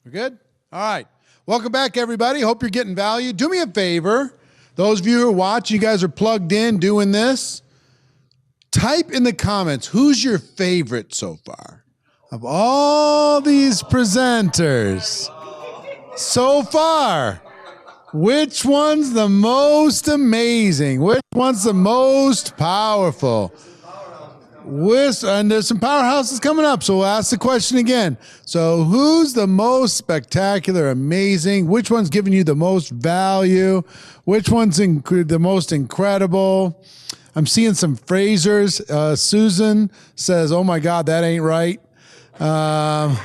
We're good? All right. Welcome back, everybody. Hope you're getting value. Do me a favor. Those of you who are watching, you guys are plugged in doing this. Type in the comments, who's your favorite so far? Of all these presenters so far, which one's the most amazing? Which one's the most powerful? And there's some powerhouses coming up, so we'll ask the question again. So who's the most spectacular, amazing? Which one's giving you the most value? Which one's the most incredible? I'm seeing some Frasers. Susan says, oh my God, that ain't right. I'm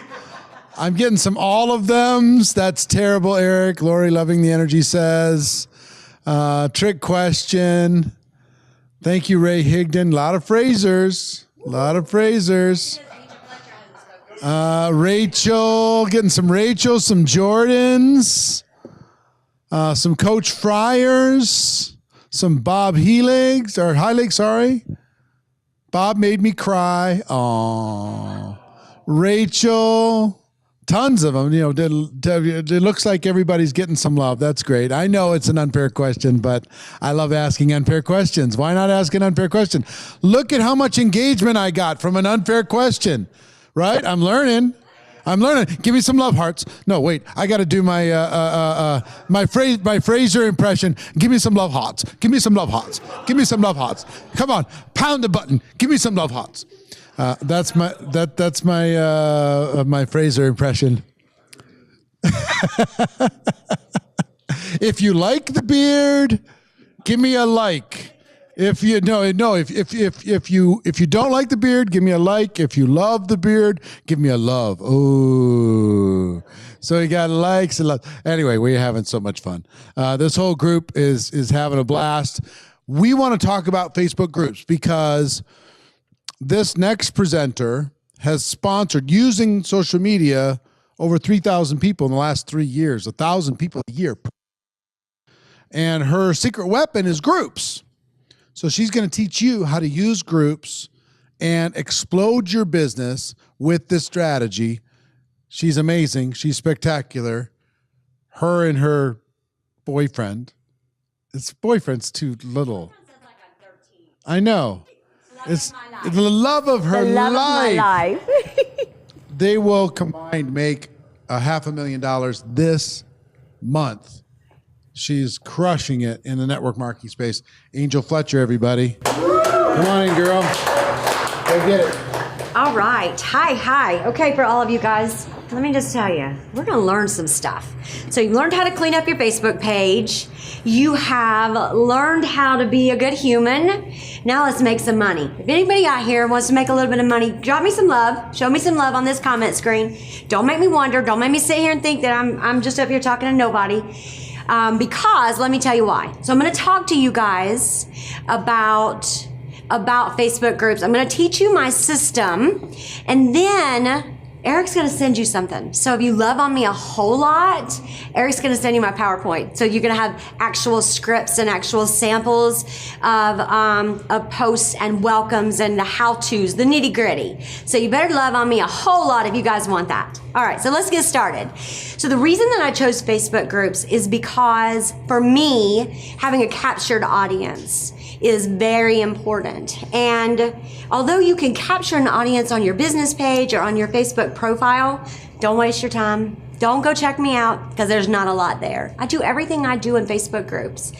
getting some all of thems. That's terrible, Eric. Lori Loving the Energy says. Trick question. Thank you, Ray Higdon. A lot of Frasers. Rachel, getting some Rachel, some Jordans, some Coach Fryers, some Bob Heilig, sorry. Bob made me cry. Aww. Rachel. Tons of them, it looks like everybody's getting some love. That's great. I know it's an unfair question, but I love asking unfair questions. Why not ask an unfair question? Look at how much engagement I got from an unfair question, right? I'm learning. Give me some love hearts. No, wait, I got to do my Fraser impression. Give me some love hearts. Give me some love hearts. Come on, pound the button. Give me some love hearts. That's my Fraser impression. If you like the beard, give me a like. If you don't like the beard, give me a like. If you love the beard, give me a love. Ooh. So you got likes and love. Anyway, we're having so much fun. This whole group is having a blast. We want to talk about Facebook groups because this next presenter has sponsored, using social media, over 3,000 people in the last 3 years, 1,000 people a year. And her secret weapon is groups. So she's going to teach you how to use groups and explode your business with this strategy. She's amazing. She's spectacular. Her and her boyfriend. His boyfriend's too little. I know. It's the love of her life. They will combined make $500,000 this month. She's crushing it in the network marketing space. Angel Fletcher, everybody. Come on in, girl. Go get it. All right. Hi. Okay, for all of you guys, let me just tell you, we're going to learn some stuff. So you learned how to clean up your Facebook page. You have learned how to be a good human. Now let's make some money. If anybody out here wants to make a little bit of money, drop me some love. Show me some love on this comment screen. Don't make me wonder. Don't make me sit here and think that I'm just up here talking to nobody. Because let me tell you why. So I'm going to talk to you guys about Facebook groups. I'm going to teach you my system, and then Eric's going to send you something. So if you love on me a whole lot, Eric's going to send you my PowerPoint. So you're going to have actual scripts and actual samples of posts and welcomes and the how-tos, the nitty-gritty. So you better love on me a whole lot if you guys want that. All right, so let's get started. So the reason that I chose Facebook groups is because for me, having a captured audience is very important. And although you can capture an audience on your business page or on your Facebook profile, don't waste your time. Don't go check me out because there's not a lot there. I do everything I do in Facebook groups.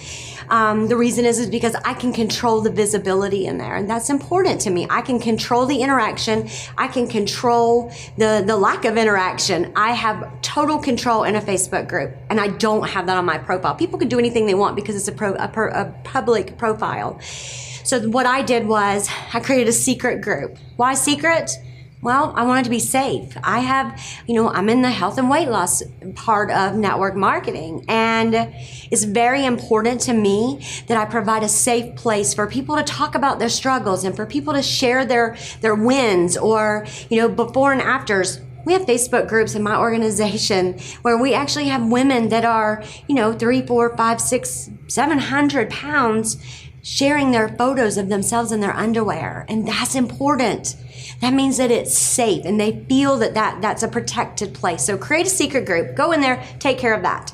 The reason is because I can control the visibility in there, and that's important to me. I can control the interaction. I can control the lack of interaction. I have total control in a Facebook group, and I don't have that on my profile. People can do anything they want because it's a public profile. So what I did was I created a secret group. Why secret? Well, I wanted to be safe. I'm in the health and weight loss part of network marketing, and it's very important to me that I provide a safe place for people to talk about their struggles and for people to share their wins or, before and afters. We have Facebook groups in my organization where we actually have women that are, 3, 4, 5, 6, 700 pounds sharing their photos of themselves in their underwear. And that's important. That means that it's safe and they feel that that's a protected place. So create a secret group, go in there, take care of that.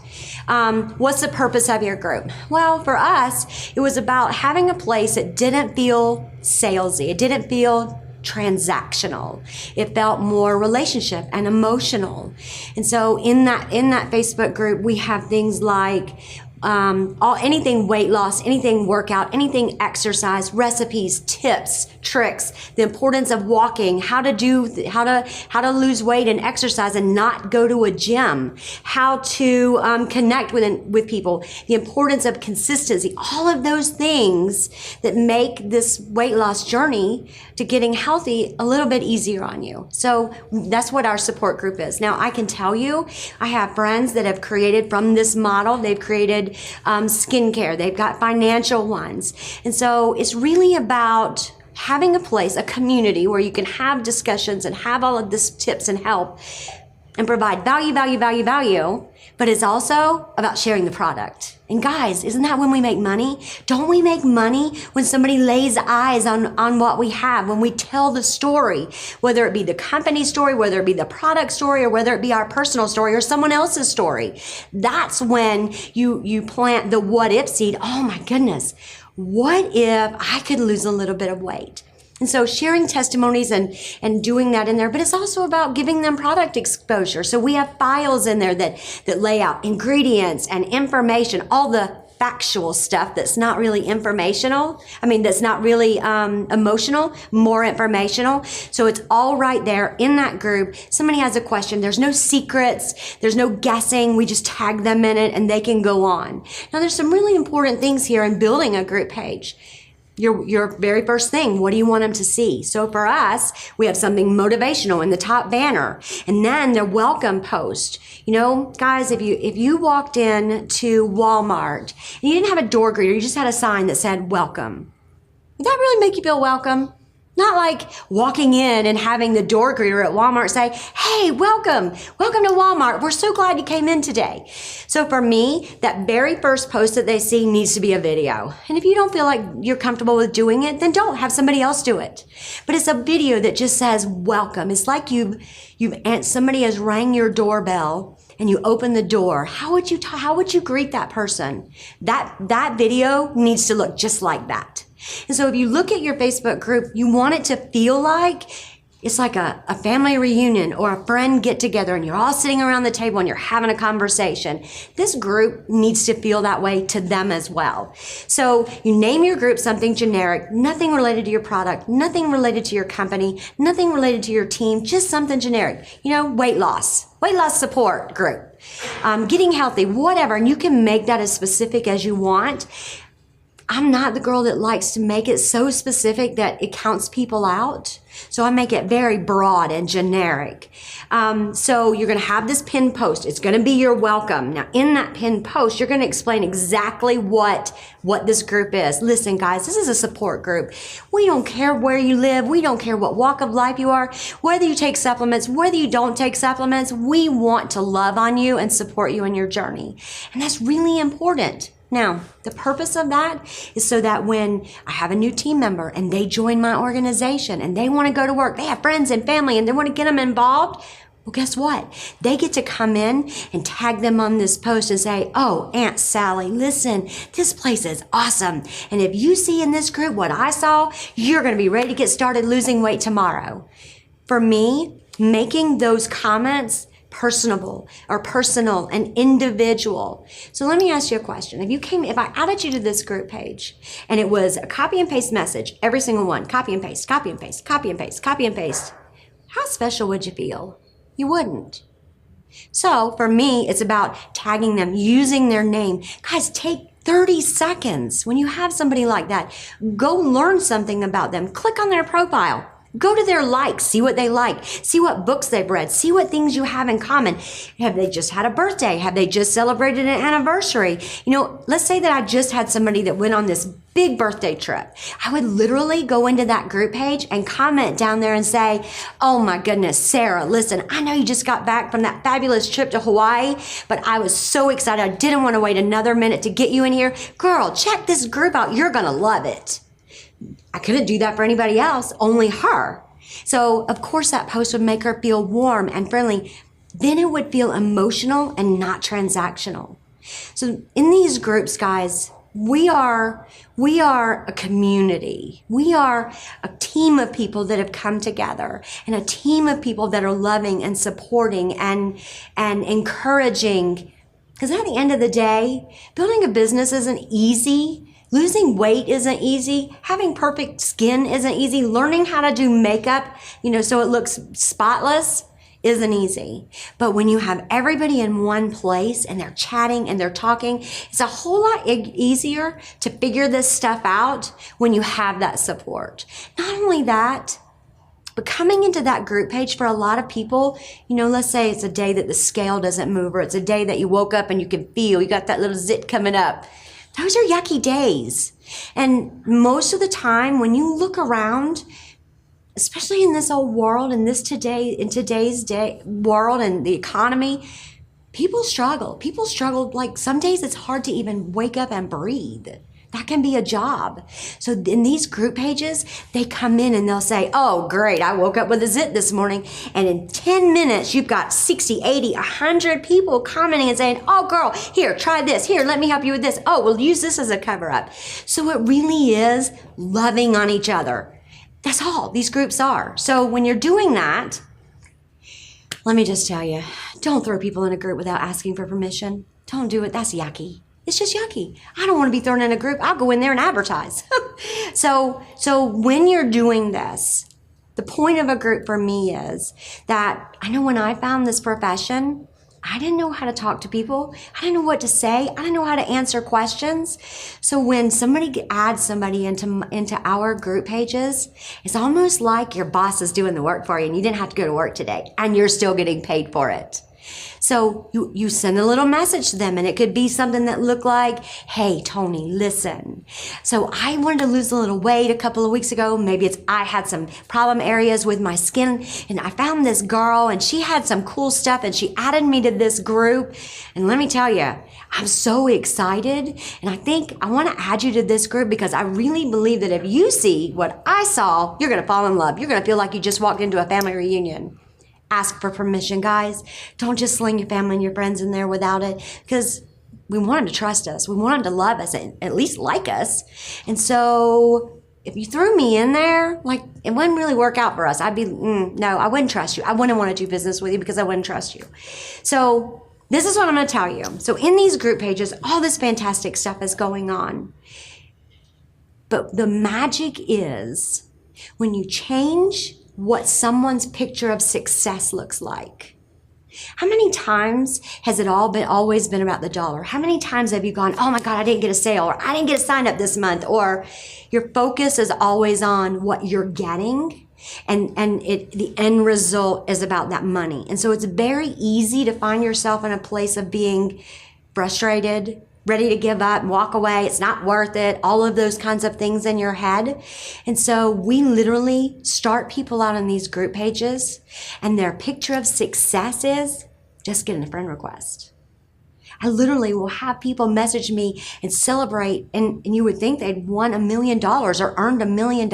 What's the purpose of your group? Well, for us, it was about having a place that didn't feel salesy. It didn't feel transactional. It felt more relationship and emotional. And so in that Facebook group, we have things like anything weight loss, anything workout, anything exercise, recipes, tips, tricks, the importance of walking, how to lose weight and exercise and not go to a gym, how to connect with people, the importance of consistency, all of those things that make this weight loss journey to getting healthy a little bit easier on you. So that's what our support group is. Now, I can tell you, I have friends that have created from this model. They've created skincare. They've got financial ones. And so it's really about having a place, a community where you can have discussions and have all of this tips and help and provide value. But it's also about sharing the product. And guys, isn't that when we make money? Don't we make money when somebody lays eyes on what we have, when we tell the story, whether it be the company story, whether it be the product story, or whether it be our personal story or someone else's story? That's when you plant the what if seed. Oh my goodness, what if I could lose a little bit of weight? And so sharing testimonies and doing that in there, but it's also about giving them product exposure. So we have files in there that lay out ingredients and information, all the factual stuff that's not really informational. That's not really emotional, more informational. So it's all right there in that group. Somebody has a question. There's no secrets. There's no guessing. We just tag them in it and they can go on. Now, there's some really important things here in building a group page. Your very first thing, what do you want them to see? So for us, we have something motivational in the top banner, and then the welcome post. Guys, if you walked in to Walmart and you didn't have a door greeter, you just had a sign that said welcome, would that really make you feel welcome? Not like walking in and having the door greeter at Walmart say, hey, welcome to Walmart. We're so glad you came in today. So for me, that very first post that they see needs to be a video. And if you don't feel like you're comfortable with doing it, then don't have somebody else do it. But it's a video that just says welcome. It's like somebody has rang your doorbell and you open the door. How would you greet that person? That video needs to look just like that. And so if you look at your Facebook group, you want it to feel like it's like a family reunion or a friend get together and you're all sitting around the table and you're having a conversation. This group needs to feel that way to them as well. So you name your group something generic, nothing related to your product, nothing related to your company, nothing related to your team, just something generic. Weight loss support group, getting healthy, whatever. And you can make that as specific as you want. I'm not the girl that likes to make it so specific that it counts people out. So I make it very broad and generic. So you're going to have this pinned post. It's going to be your welcome. Now, in that pinned post, you're going to explain exactly what this group is. Listen, guys, this is a support group. We don't care where you live. We don't care what walk of life you are, whether you take supplements, whether you don't take supplements. We want to love on you and support you in your journey. And that's really important. Now, the purpose of that is so that when I have a new team member and they join my organization and they want to go to work, they have friends and family and they want to get them involved, well, guess what? They get to come in and tag them on this post and say, oh, Aunt Sally, listen, this place is awesome. And if you see in this group what I saw, you're going to be ready to get started losing weight tomorrow. For me, making those comments personal and individual. So let me ask you a question. If I added you to this group page and it was a copy and paste message, every single one, copy and paste, copy and paste, copy and paste, copy and paste, how special would you feel? You wouldn't. So for me, it's about tagging them, using their name. Guys, take 30 seconds. When you have somebody like that, go learn something about them. Click on their profile. Go to their likes, see what they like, see what books they've read, see what things you have in common. Have they just had a birthday? Have they just celebrated an anniversary? Let's say that I just had somebody that went on this big birthday trip. I would literally go into that group page and comment down there and say, oh my goodness, Sarah, listen, I know you just got back from that fabulous trip to Hawaii, but I was so excited. I didn't want to wait another minute to get you in here. Girl, check this group out. You're going to love it. I couldn't do that for anybody else, only her. So of course that post would make her feel warm and friendly. Then it would feel emotional and not transactional. So in these groups, guys, we are a community. We are a team of people that have come together, and a team of people that are loving and supporting and encouraging. Because at the end of the day, building a business isn't easy. Losing weight isn't easy. Having perfect skin isn't easy. Learning how to do makeup, so it looks spotless isn't easy. But when you have everybody in one place and they're chatting and they're talking, it's a whole lot easier to figure this stuff out when you have that support. Not only that, but coming into that group page for a lot of people, let's say it's a day that the scale doesn't move, or it's a day that you woke up and you can feel you got that little zit coming up. Those are yucky days. And most of the time when you look around, especially in this old world, in today's day world and the economy, people struggle. People struggle. Like some days it's hard to even wake up and breathe. That can be a job. So in these group pages, they come in and they'll say, oh, great, I woke up with a zit this morning. And in 10 minutes, you've got 60, 80, 100 people commenting and saying, oh, girl, here, try this. Here, let me help you with this. Oh, we'll use this as a cover up. So it really is loving on each other. That's all these groups are. So when you're doing that, let me just tell you, don't throw people in a group without asking for permission. Don't do it. That's yucky. It's just yucky. I don't want to be thrown in a group. I'll go in there and advertise. So when you're doing this, the point of a group for me is that I know when I found this profession, I didn't know how to talk to people. I didn't know what to say. I didn't know how to answer questions. So when somebody adds somebody into our group pages, it's almost like your boss is doing the work for you and you didn't have to go to work today and you're still getting paid for it. So you send a little message to them, and it could be something that looked like, hey, Tony, listen. So I wanted to lose a little weight a couple of weeks ago. Maybe I had some problem areas with my skin, and I found this girl, and she had some cool stuff, and she added me to this group. And let me tell you, I'm so excited, and I think I want to add you to this group because I really believe that if you see what I saw, you're going to fall in love. You're going to feel like you just walked into a family reunion. Ask for permission, guys. Don't just sling your family and your friends in there without it, because we want them to trust us. We want them to love us and at least like us. And so if you threw me in there, like, it wouldn't really work out for us. I'd be, no, I wouldn't trust you. I wouldn't want to do business with you because I wouldn't trust you. So this is what I'm going to tell you. So in these group pages, all this fantastic stuff is going on. But the magic is when you change what someone's picture of success looks like. How many times has it always been about the dollar? How many times have you gone, oh my God, I didn't get a sale, or I didn't get a sign up this month, or your focus is always on what you're getting, and the end result is about that money. And so it's very easy to find yourself in a place of being frustrated, ready to give up, walk away, it's not worth it, all of those kinds of things in your head. And so we literally start people out on these group pages, and their picture of success is just getting a friend request. I literally will have people message me and celebrate, and you would think they'd won $1 million or earned $1 million,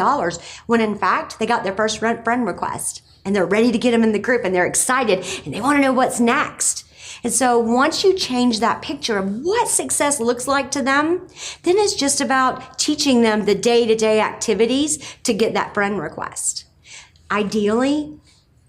when in fact they got their first friend request, and they're ready to get them in the group, and they're excited, and they want to know what's next. And so once you change that picture of what success looks like to them, then it's just about teaching them the day-to-day activities to get that friend request. Ideally,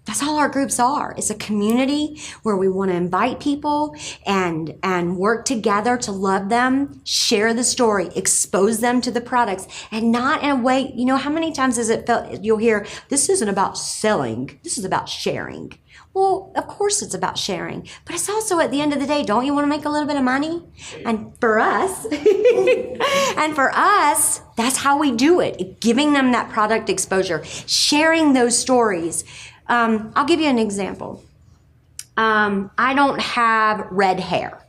that's all our groups are. It's a community where we want to invite people and work together to love them, share the story, expose them to the products, and not in a way, how many times has it felt, you'll hear, this isn't about selling, this is about sharing. Well, of course it's about sharing, but it's also, at the end of the day, don't you want to make a little bit of money? And for us, that's how we do it. Giving them that product exposure, sharing those stories. I'll give you an example. I don't have red hair.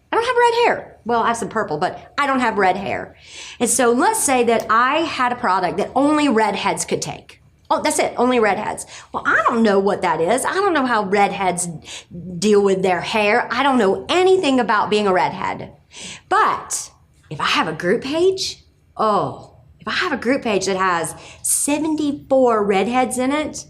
Well, I have some purple, but I don't have red hair. And so let's say that I had a product that only redheads could take. Oh, that's it, only redheads. Well, I don't know what that is. I don't know how redheads deal with their hair. I don't know anything about being a redhead. But if I have a group page, if I have a group page that has 74 redheads in it,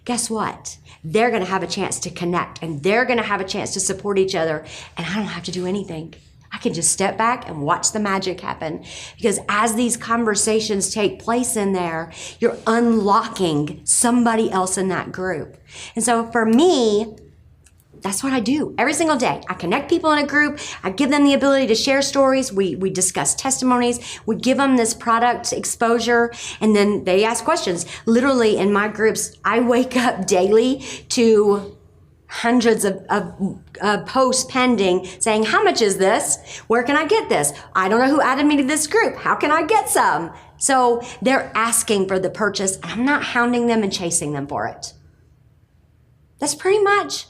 guess what? They're going to have a chance to connect, and they're going to have a chance to support each other, and I don't have to do anything. I can just step back and watch the magic happen, because as these conversations take place in there, you're unlocking somebody else in that group. And so for me, that's what I do every single day. I connect people in a group. I give them the ability to share stories. We discuss testimonies. We give them this product exposure, and then they ask questions. Literally in my groups, I wake up daily to hundreds of posts pending saying, how much is this? Where can I get this? I don't know who added me to this group. How can I get some? So they're asking for the purchase, and I'm not hounding them and chasing them for it. That's pretty much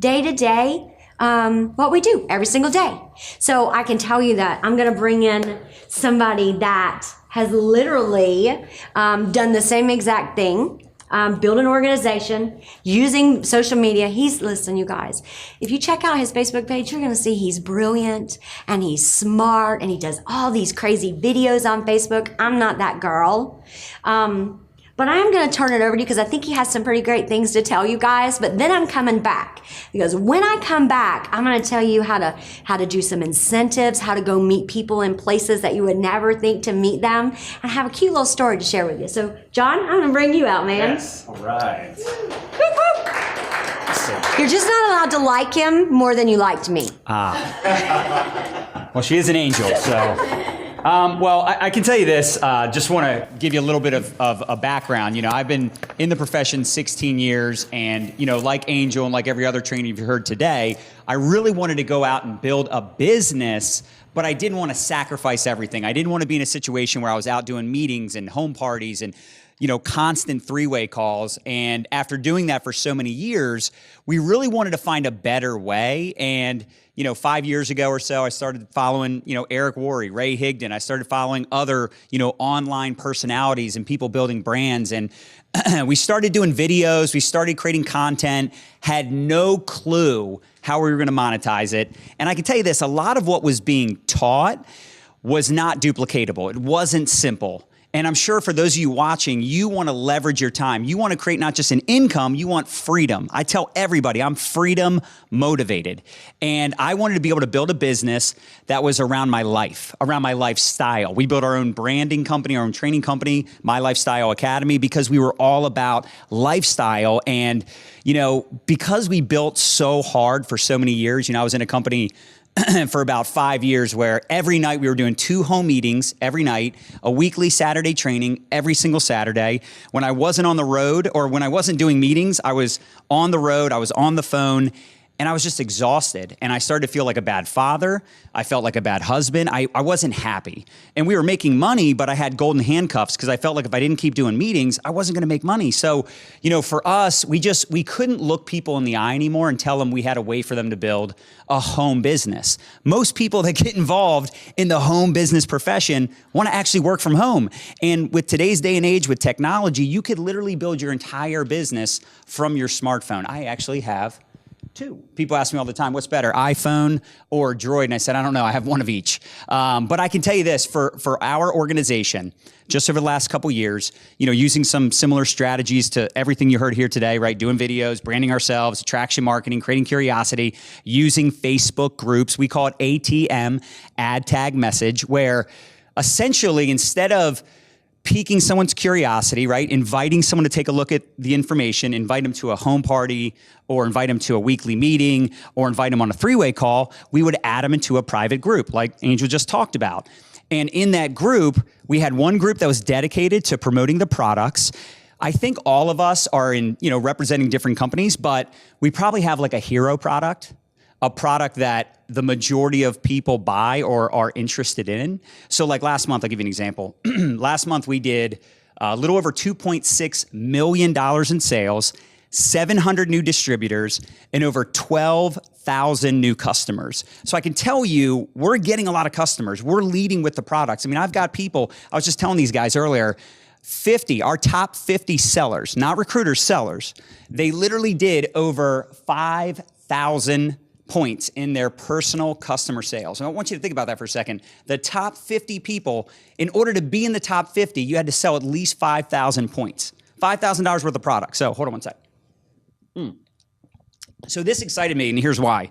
day to day what we do every single day. So I can tell you that I'm going to bring in somebody that has literally done the same exact thing. Build an organization using social media. Listen, you guys, if you check out his Facebook page, you're going to see he's brilliant and he's smart and he does all these crazy videos on Facebook. I'm not that girl. But I am going to turn it over to you because I think he has some pretty great things to tell you guys. But then I'm coming back, because when I come back, I'm going to tell you how to do some incentives, how to go meet people in places that you would never think to meet them, and I have a cute little story to share with you. So, John, I'm going to bring you out, man. Yes. All right. Whoop, whoop. You're just not allowed to like him more than you liked me. Well, she is an angel, so. Well, I can tell you this, just want to give you a little bit of a background. You know, I've been in the profession 16 years, and, you know, like Angel and like every other trainer you've heard today, I really wanted to go out and build a business, but I didn't want to sacrifice everything. I didn't want to be in a situation where I was out doing meetings and home parties and, you know, constant three-way calls. And after doing that for so many years, we really wanted to find a better way. And, you know, 5 years ago or so, I started following, you know, Eric Worre, Ray Higdon. I started following other, you know, online personalities and people building brands. And we started doing videos. We started creating content, had no clue how we were going to monetize it. And I can tell you this, a lot of what was being taught was not duplicatable. It wasn't simple. And I'm sure for those of you watching, you want to leverage your time. You want to create not just an income, you want freedom. I tell everybody I'm freedom motivated. And I wanted to be able to build a business that was around my life, around my lifestyle. We built our own branding company, our own training company, My Lifestyle Academy, because we were all about lifestyle. And, you know, because we built so hard for so many years, you know, I was in a company for about 5 years where every night we were doing 2 home meetings every night, a weekly Saturday training every single Saturday. When I wasn't on the road or when I wasn't doing meetings, I was on the road, I was on the phone, and I was just exhausted. And I started to feel like a bad father. I felt like a bad husband. I wasn't happy. And we were making money, but I had golden handcuffs because I felt like if I didn't keep doing meetings, I wasn't going to make money. So, you know, for us, we couldn't look people in the eye anymore and tell them we had a way for them to build a home business. Most people that get involved in the home business profession want to actually work from home. And with today's day and age with technology, you could literally build your entire business from your smartphone. I actually have 2. People ask me all the time, what's better, iPhone or Droid? And I said, I don't know, I have one of each. But I can tell you this, for our organization, just over the last couple years, you know, using some similar strategies to everything you heard here today, right? Doing videos, branding ourselves, attraction marketing, creating curiosity, using Facebook groups. We call it ATM, ad tag message, where essentially instead of piquing someone's curiosity, right? Inviting someone to take a look at the information, invite them to a home party or invite them to a weekly meeting or invite them on a 3-way call, we would add them into a private group like Angel just talked about. And in that group, we had one group that was dedicated to promoting the products. I think all of us are in, you know, representing different companies, but we probably have like a hero product, a product that the majority of people buy or are interested in. So like last month, I'll give you an example. Last month, we did a little over $2.6 million in sales, 700 new distributors, and over 12,000 new customers. So I can tell you, we're getting a lot of customers. We're leading with the products. I mean, I've got people, I was just telling these guys earlier, our top 50 sellers, not recruiters, sellers, they literally did over 5,000 points in their personal customer sales. And I want you to think about that for a second. The top 50 people, in order to be in the top 50, you had to sell at least 5,000 points. $5,000 worth of product. So hold on one sec. So this excited me, and here's why.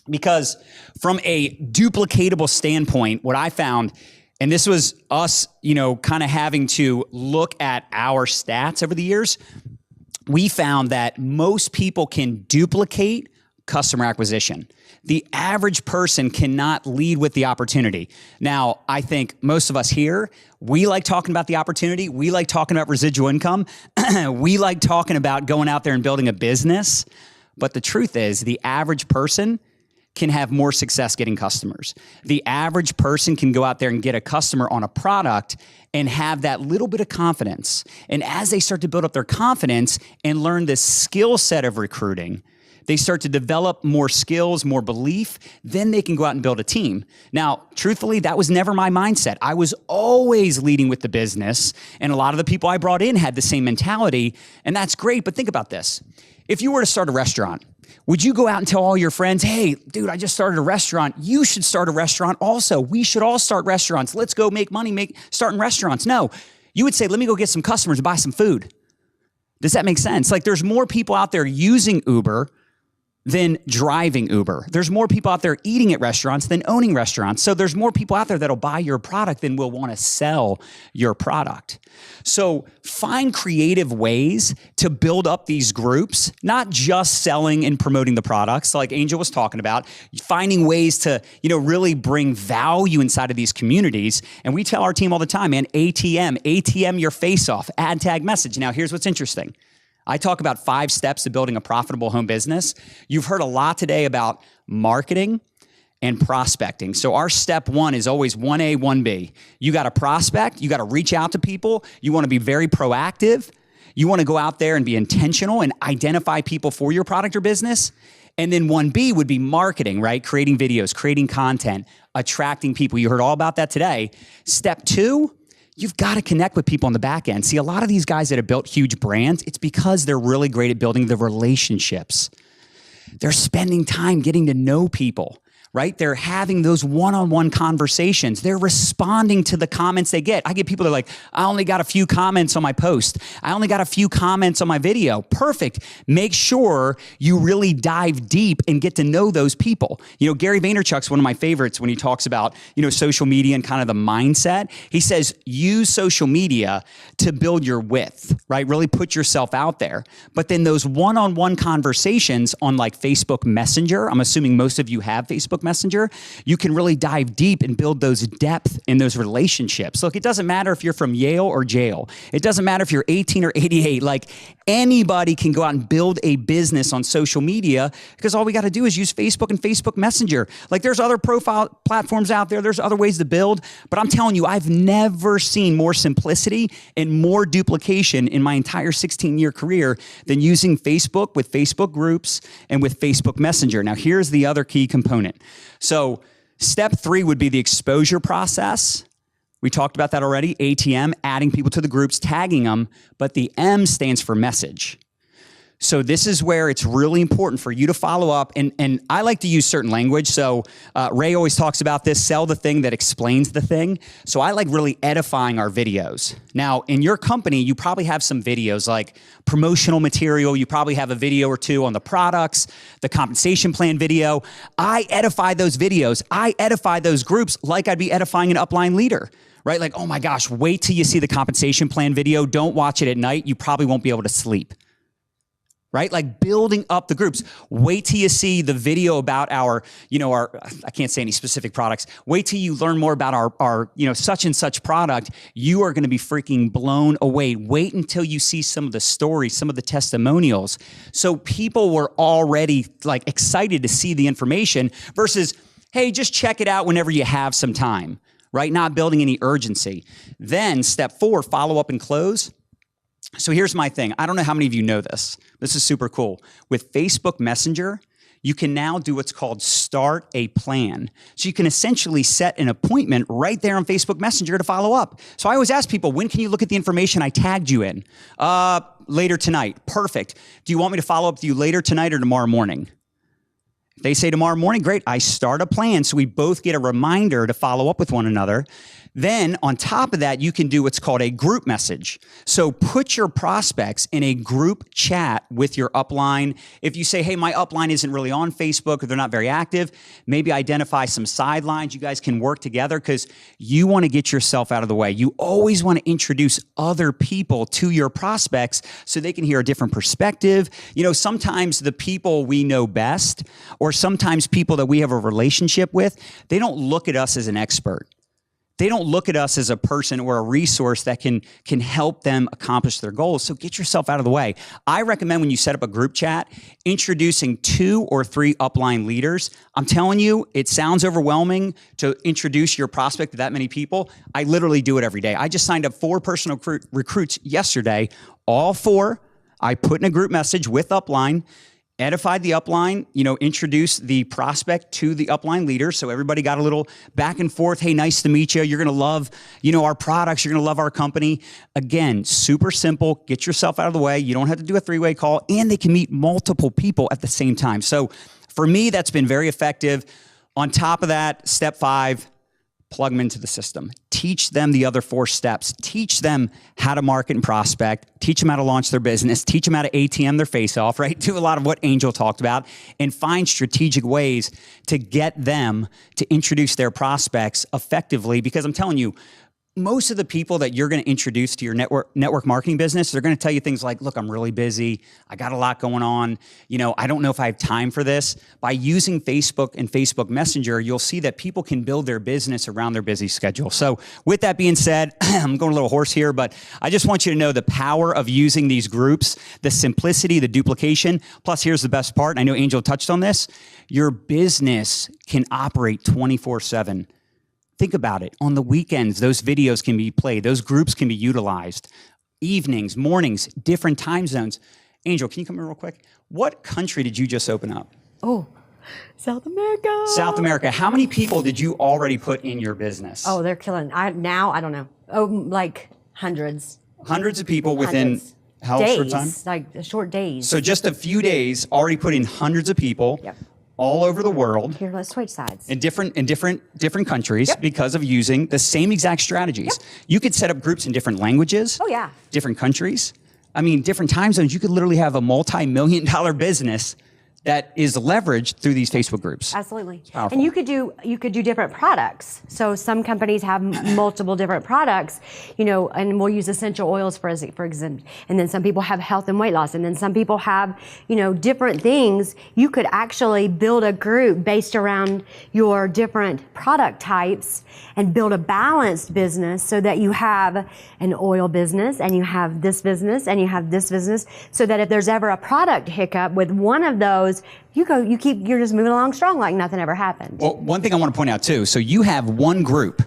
Because from a duplicatable standpoint, what I found, and this was us, kind of having to look at our stats over the years, we found that most people can duplicate customer acquisition. The average person cannot lead with the opportunity. Now, I think most of us here, we like talking about the opportunity. We like talking about residual income. We like talking about going out there and building a business. But the truth is, the average person can have more success getting customers. The average person can go out there and get a customer on a product and have that little bit of confidence. And as they start to build up their confidence and learn the skill set of recruiting, they start to develop more skills, more belief, then they can go out and build a team. Now, truthfully, that was never my mindset. I was always leading with the business, and a lot of the people I brought in had the same mentality, and that's great, but think about this. If you were to start a restaurant, would you go out and tell all your friends, hey, dude, I just started a restaurant. You should start a restaurant also. We should all start restaurants. Let's go make money starting restaurants. No, you would say, let me go get some customers to buy some food. Does that make sense? Like, there's more people out there using Uber than driving Uber. There's more people out there eating at restaurants than owning restaurants. So there's more people out there that'll buy your product than will want to sell your product. So find creative ways to build up these groups, not just selling and promoting the products like Angel was talking about, finding ways to, really bring value inside of these communities. And we tell our team all the time, man, ATM your face off, ad tag message. Now, here's what's interesting. I talk about 5 steps to building a profitable home business. You've heard a lot today about marketing and prospecting. So our step 1 is always 1A, 1B. You got to prospect. You got to reach out to people. You want to be very proactive. You want to go out there and be intentional and identify people for your product or business. And then 1B would be marketing, right? Creating videos, creating content, attracting people. You heard all about that today. Step 2, you've got to connect with people on the back end. See, a lot of these guys that have built huge brands, it's because they're really great at building the relationships. They're spending time getting to know people, right? They're having those one-on-one conversations. They're responding to the comments they get. I get people that are like, I only got a few comments on my post. I only got a few comments on my video. Perfect. Make sure you really dive deep and get to know those people. Gary Vaynerchuk's one of my favorites when he talks about, social media and kind of the mindset. He says, use social media to build your width, right? Really put yourself out there. But then those one-on-one conversations on like Facebook Messenger, I'm assuming most of you have Facebook Messenger, you can really dive deep and build those depth in those relationships. Look, it doesn't matter if you're from Yale or jail. It doesn't matter if you're 18 or 88. Like, anybody can go out and build a business on social media because all we got to do is use Facebook and Facebook Messenger. Like, there's other profile platforms out there. There's other ways to build. But I'm telling you, I've never seen more simplicity and more duplication in my entire 16-year career than using Facebook with Facebook groups and with Facebook Messenger. Now, here's the other key component. So step 3 would be the exposure process. We talked about that already. ATM, adding people to the groups, tagging them, but the M stands for message. So this is where it's really important for you to follow up. And I like to use certain language. So Ray always talks about this, sell the thing that explains the thing. So I like really edifying our videos. Now, in your company, you probably have some videos like promotional material. You probably have a video or 2 on the products, the compensation plan video. I edify those videos. I edify those groups like I'd be edifying an upline leader. Right? Like, oh my gosh, wait till you see the compensation plan video. Don't watch it at night. You probably won't be able to sleep. Right? Like, building up the groups. Wait till you see the video about our, I can't say any specific products. Wait till you learn more about our such and such product. You are going to be freaking blown away. Wait until you see some of the stories, some of the testimonials. So people were already like excited to see the information versus, hey, just check it out whenever you have some time. Right? Not building any urgency. Then step 4, follow up and close. So here's my thing. I don't know how many of you know this. This is super cool. With Facebook Messenger, you can now do what's called start a plan. So you can essentially set an appointment right there on Facebook Messenger to follow up. So I always ask people, when can you look at the information I tagged you in? Later tonight. Perfect. Do you want me to follow up with you later tonight or tomorrow morning? They say tomorrow morning, great. I start a plan so we both get a reminder to follow up with one another. Then on top of that, you can do what's called a group message. So put your prospects in a group chat with your upline. If you say, hey, my upline isn't really on Facebook or they're not very active, maybe identify some sidelines. You guys can work together because you want to get yourself out of the way. You always want to introduce other people to your prospects so they can hear a different perspective. You know, sometimes the people we know best, or sometimes people that we have a relationship with, they don't look at us as an expert. They don't look at us as a person or a resource that can help them accomplish their goals. So get yourself out of the way. I recommend when you set up a group chat, introducing 2 or 3 upline leaders. I'm telling you, it sounds overwhelming to introduce your prospect to that many people. I literally do it every day. I just signed up 4 personal recruits yesterday. All 4, I put in a group message with upline, edified the upline, introduced the prospect to the upline leader. So everybody got a little back and forth. Hey, nice to meet you. You're going to love, our products. You're going to love our company. Again, super simple. Get yourself out of the way. You don't have to do a 3-way call, and they can meet multiple people at the same time. So for me, that's been very effective. On top of that, step 5, plug them into the system. Teach them the other 4 steps. Teach them how to market and prospect. Teach them how to launch their business. Teach them how to ATM their face off, right? Do a lot of what Angel talked about, and find strategic ways to get them to introduce their prospects effectively. Because I'm telling you, most of the people that you're going to introduce to your network marketing business, they're going to tell you things like, look, I'm really busy. I got a lot going on. I don't know if I have time for this. By using Facebook and Facebook Messenger, you'll see that people can build their business around their busy schedule. So with that being said, I'm going a little hoarse here, but I just want you to know the power of using these groups, the simplicity, the duplication. Plus, here's the best part. I know Angel touched on this. Your business can operate 24/7. Think about it. On the weekends, those videos can be played. Those groups can be utilized. Evenings, mornings, different time zones. Angel, can you come in real quick? What country did you just open up? Oh, South America. South America. How many people did you already put in your business? Oh, they're killing. I don't know. Oh, like hundreds. Hundreds of people within how short time? Like short days. So just a few days, already put in hundreds of people. Yep. All over the world. Here, let's switch sides. In different countries, Yep. because of using the same exact strategies. Yep. You could set up groups in different languages. Oh, yeah. Different countries. I mean, different time zones. You could literally have a multi-million-dollar business that is leveraged through these Facebook groups. Absolutely. Powerful. And you could do different products. So some companies have multiple different products, and we'll use essential oils for example. And then some people have health and weight loss. And then some people have, different things. You could actually build a group based around your different product types and build a balanced business so that you have an oil business and you have this business and you have this business, so that if there's ever a product hiccup with one of those, you're just moving along strong like nothing ever happened. Well, one thing I want to point out too, so you have one group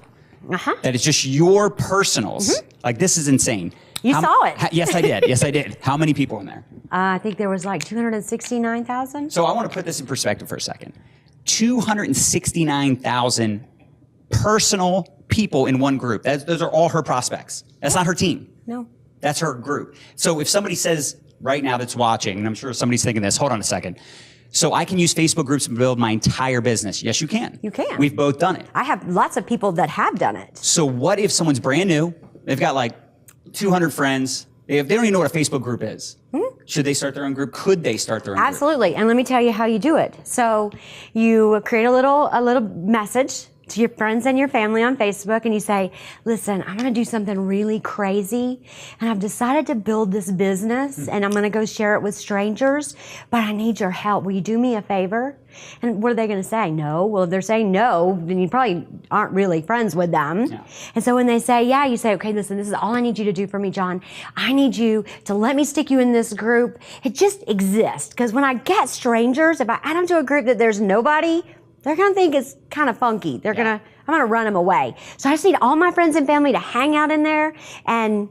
that is just your personals. Mm-hmm. Like, this is insane. You saw it. Yes, I did. Yes, I did. How many people in there? I think there was like 269,000. So I want to put this in perspective for a second. 269,000 personal people in one group. Those are all her prospects. That's not her team. No. That's her group. So if somebody says right now that's watching, and I'm sure somebody's thinking this, hold on a second. So I can use Facebook groups to build my entire business. Yes, you can. You can. We've both done it. I have lots of people that have done it. So what if someone's brand new? They've got like 200 friends. They don't even know what a Facebook group is. Should they start their own group? Could they start their own group? Absolutely. And let me tell you how you do it. So you create a little message to your friends and your family on Facebook, and you say, listen, I'm going to do something really crazy, and I've decided to build this business, and I'm going to go share it with strangers, but I need your help. Will you do me a favor? And what are they going to say? No. Well, if they're saying no, then you probably aren't really friends with them. Yeah. And so when they say, yeah, you say, okay, listen, this is all I need you to do for me, John. I need you to let me stick you in this group. It just exists. Because when I get strangers, if I add them to a group that there's nobody, they're going to think it's kind of funky. I'm going to run them away. So I just need all my friends and family to hang out in there and,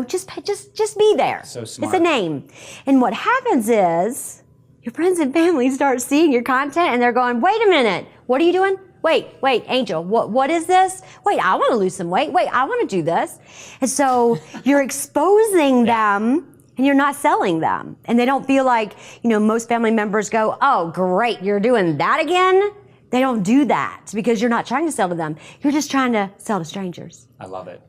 just be there. So smart. It's a name. And what happens is your friends and family start seeing your content and they're going, wait a minute, what are you doing? Wait, Angel, what is this? Wait, I want to lose some weight. Wait, I want to do this. And so you're exposing them, and you're not selling them. And they don't feel like, most family members go, oh, great, you're doing that again? They don't do that because you're not trying to sell to them. You're just trying to sell to strangers. I love it.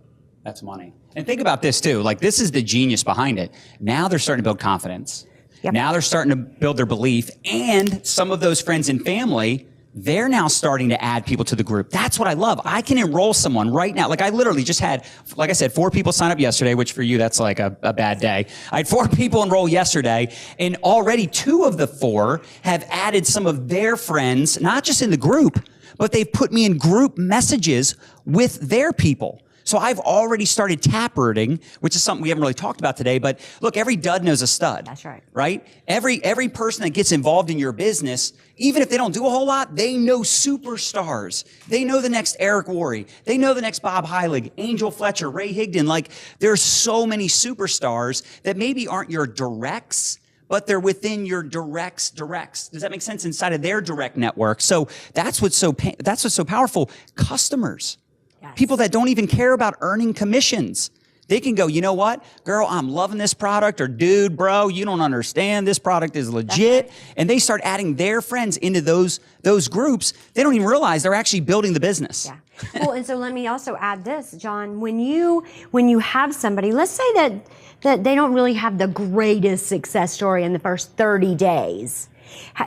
That's money. And think about this too. Like, this is the genius behind it. Now they're starting to build confidence. Yep. Now they're starting to build their belief, and some of those friends and family, they're now starting to add people to the group. That's what I love. I can enroll someone right now. Like, I literally just had, like I said, 4 people sign up yesterday, which for you, that's like a bad day. I had 4 people enroll yesterday, and already 2 of the 4 have added some of their friends, not just in the group, but they've put me in group messages with their people. So I've already started taprooting, which is something we haven't really talked about today. But look, every dud knows a stud. That's right. Right? Every person that gets involved in your business, even if they don't do a whole lot, they know superstars. They know the next Eric Worre. They know the next Bob Heilig, Angel Fletcher, Ray Higdon. Like, there's so many superstars that maybe aren't your directs, but they're within your directs. Does that make sense? Inside of their direct network. So that's what's so powerful. Customers. Yes. People that don't even care about earning commissions. They can go, you know what, girl, I'm loving this product, or dude, bro, you don't understand. This product is legit. Right. And they start adding their friends into those groups. They don't even realize they're actually building the business. Yeah. Well, and so let me also add this, John. When you have somebody, let's say that they don't really have the greatest success story in the first 30 days.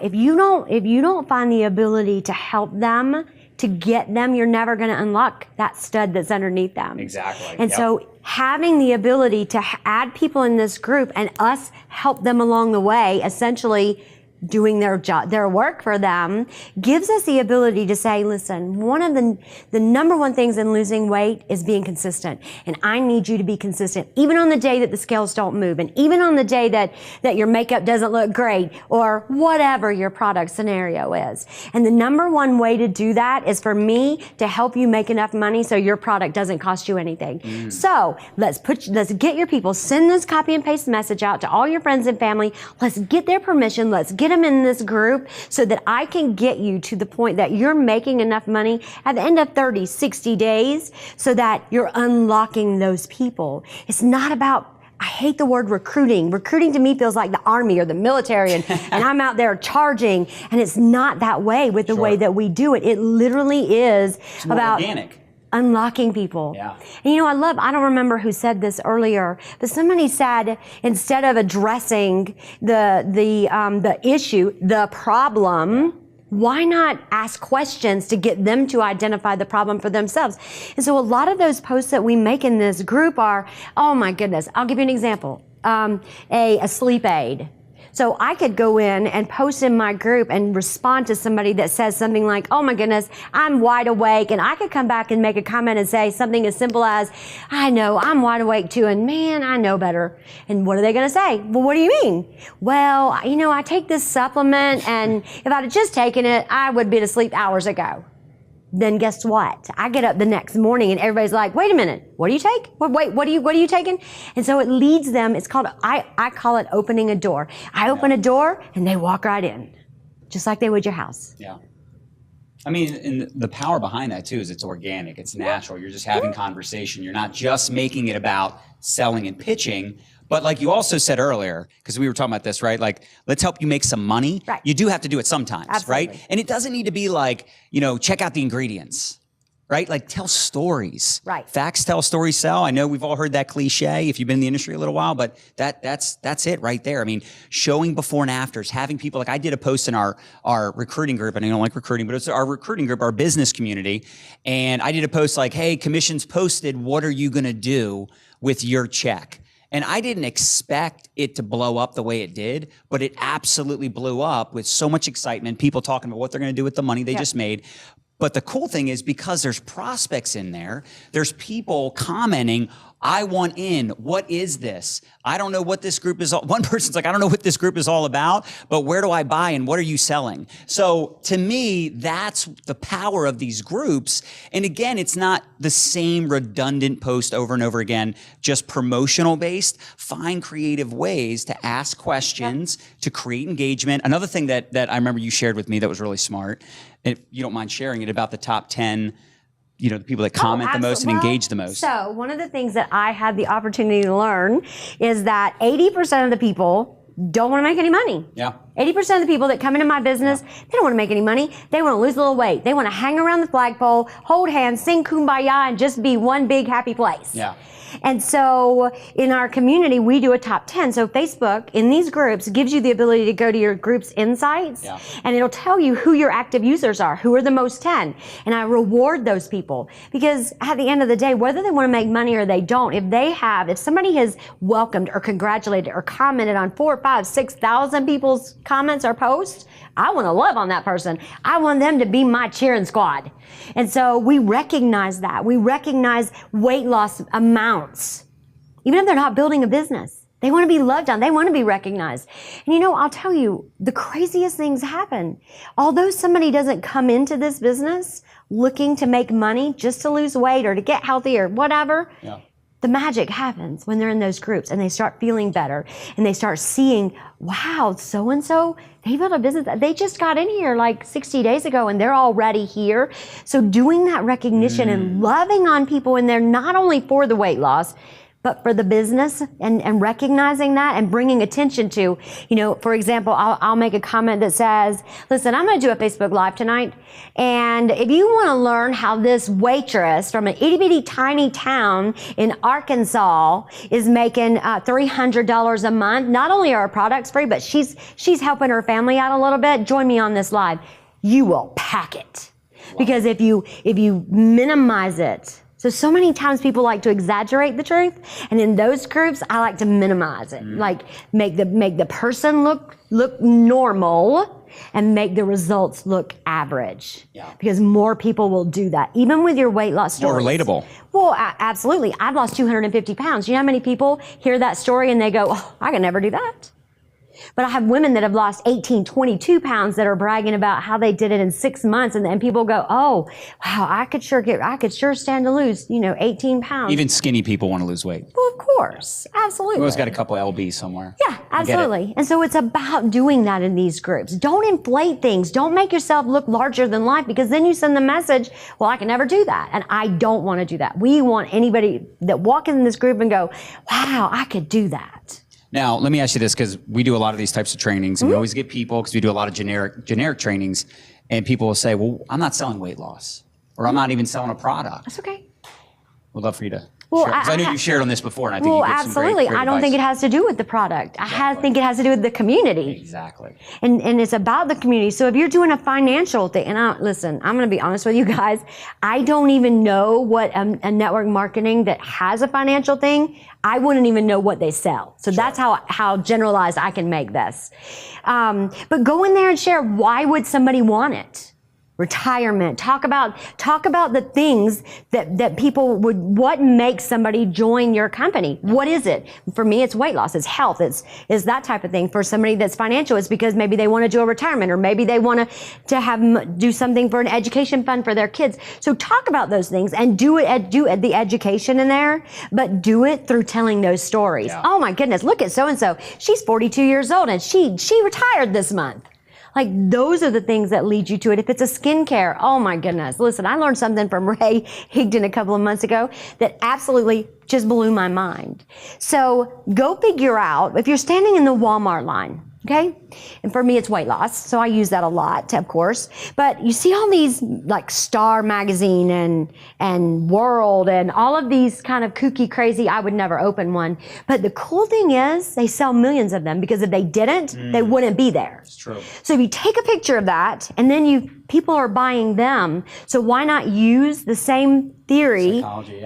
If you don't find the ability to help them, to get them, you're never going to unlock that stud that's underneath them. Exactly. And so having the ability to add people in this group and us help them along the way, essentially doing their job, their work for them, gives us the ability to say, listen, one of the number one things in losing weight is being consistent. And I need you to be consistent, even on the day that the scales don't move, and even on the day that your makeup doesn't look great, or whatever your product scenario is. And the number one way to do that is for me to help you make enough money so your product doesn't cost you anything. So let's get your people, send this copy and paste message out to all your friends and family. Let's get their permission. Let's get them in this group so that I can get you to the point that you're making enough money at the end of 30, 60 days so that you're unlocking those people. It's not about, I hate the word recruiting. Recruiting to me feels like the army or the military, and I'm out there charging, and it's not that way with the way that we do it. It literally is about organic. Unlocking people. Yeah. And I don't remember who said this earlier, but somebody said, instead of addressing the issue, the problem, why not ask questions to get them to identify the problem for themselves? And so a lot of those posts that we make in this group are, oh my goodness, I'll give you an example. A sleep aid. So I could go in and post in my group and respond to somebody that says something like, oh my goodness, I'm wide awake. And I could come back and make a comment and say something as simple as, I know, I'm wide awake too, and man, I know better. And what are they going to say? Well, what do you mean? Well, I take this supplement, and if I'd have just taken it, I would be asleep hours ago. Then guess what? I get up the next morning and everybody's like, wait a minute, what do you take? Wait, what are you taking? And so it leads them, it's called, I call it opening a door. I open a door and they walk right in, just like they would your house. Yeah. I mean, and the power behind that too is it's organic, it's natural. You're just having conversation. You're not just making it about selling and pitching. But like you also said earlier, because we were talking about this, right? Like, let's help you make some money. Right. You do have to do it sometimes, Absolutely. right? And it doesn't need to be like, check out the ingredients, right? Like, tell stories. Right. Facts tell, stories sell. I know we've all heard that cliche if you've been in the industry a little while, but that's it right there. I mean, showing before and afters, having people, like I did a post in our recruiting group, and I don't like recruiting, but it's our recruiting group, our business community. And I did a post like, hey, commissions posted, what are you going to do with your check? And I didn't expect it to blow up the way it did, but it absolutely blew up with so much excitement, people talking about what they're going to do with the money they just made. But the cool thing is, because there's prospects in there, there's people commenting, I want in. What is this? I don't know what this group is. One person's like, I don't know what this group is all about, but where do I buy and what are you selling? So to me, that's the power of these groups. And again, it's not the same redundant post over and over again, just promotional based. Find creative ways to ask questions, to create engagement. Another thing that I remember you shared with me that was really smart, if you don't mind sharing it, about the top 10 the people that comment the most and engage the most. So one of the things that I had the opportunity to learn is that 80% of the people don't want to make any money. Yeah. 80% of the people that come into my business, they don't want to make any money. They want to lose a little weight. They want to hang around the flagpole, hold hands, sing Kumbaya, and just be one big happy place. Yeah. And so in our community, we do a top 10. So Facebook in these groups gives you the ability to go to your group's insights, and it'll tell you who your active users are, who are the most 10. And I reward those people because at the end of the day, whether they want to make money or they don't, if somebody has welcomed or congratulated or commented on 4, 5, 6,000 people's comments or posts, I want to love on that person. I want them to be my cheering squad. And so we recognize that. We recognize weight loss amounts. Even if they're not building a business, they want to be loved on. They want to be recognized. And I'll tell you, the craziest things happen. Although somebody doesn't come into this business looking to make money just to lose weight or to get healthy or whatever, the magic happens when they're in those groups and they start feeling better and they start seeing, wow, so-and-so, they built a business. They just got in here like 60 days ago and they're already here. So doing that recognition and loving on people in there, not only for the weight loss, but for the business and recognizing that and bringing attention to, for example, I'll make a comment that says, listen, I'm going to do a Facebook Live tonight. And if you want to learn how this waitress from an itty bitty tiny town in Arkansas is making $300 a month, not only are our products free, but she's helping her family out a little bit. Join me on this live. You will pack it. Wow. Because if you minimize it, so many times people like to exaggerate the truth, and in those groups, I like to minimize it. Like make the person look normal and make the results look average. Yeah. Because more people will do that, even with your weight loss stories. More relatable. Well, absolutely. I've lost 250 pounds. You know how many people hear that story and they go, oh, I can never do that. But I have women that have lost 18, 22 pounds that are bragging about how they did it in 6 months. And people go, oh, wow, I could sure stand to lose, 18 pounds. Even skinny people want to lose weight. Well, of course. Absolutely. We always got a couple LBs somewhere. Yeah, absolutely. And so it's about doing that in these groups. Don't inflate things. Don't make yourself look larger than life, because then you send the message, well, I can never do that. And I don't want to do that. We want anybody that walks in this group and go, wow, I could do that. Now, let me ask you this, because we do a lot of these types of trainings, and we always get people, because we do a lot of generic trainings, and people will say, well, I'm not selling weight loss, or I'm not even selling a product. That's okay. We'd love for you to Well, share. 'Cause I know you shared on this before, and I think you give some absolutely. great I don't advice. think it has to do with the product. I think it has to do with the community. Exactly. And it's about the community. So if you're doing a financial thing, and listen, I'm going to be honest with you guys, I don't even know what a network marketing that has a financial thing, I wouldn't even know what they sell. So that's how generalized I can make this. But go in there and share, why would somebody want it? Retirement. Talk about the things that people would, what makes somebody join your company? What is it? For me, it's weight loss, it's health, it's that type of thing. For somebody that's financial, it's because maybe they want to do a retirement, or maybe they want to do something for an education fund for their kids. So talk about those things and do the education in there, but do it through telling those stories. Yeah. Oh my goodness, look at so-and-so. She's 42 years old and she retired this month. Like, those are the things that lead you to it. If it's a skincare, oh my goodness. Listen, I learned something from Ray Higdon a couple of months ago that absolutely just blew my mind. So go figure out, if you're standing in the Walmart line, okay? And for me, it's weight loss, so I use that a lot, of course. But you see all these, like Star Magazine and World and all of these kind of kooky, crazy, I would never open one. But the cool thing is they sell millions of them, because if they didn't, they wouldn't be there. It's true. So if you take a picture of that, and then people are buying them, so why not use the same theory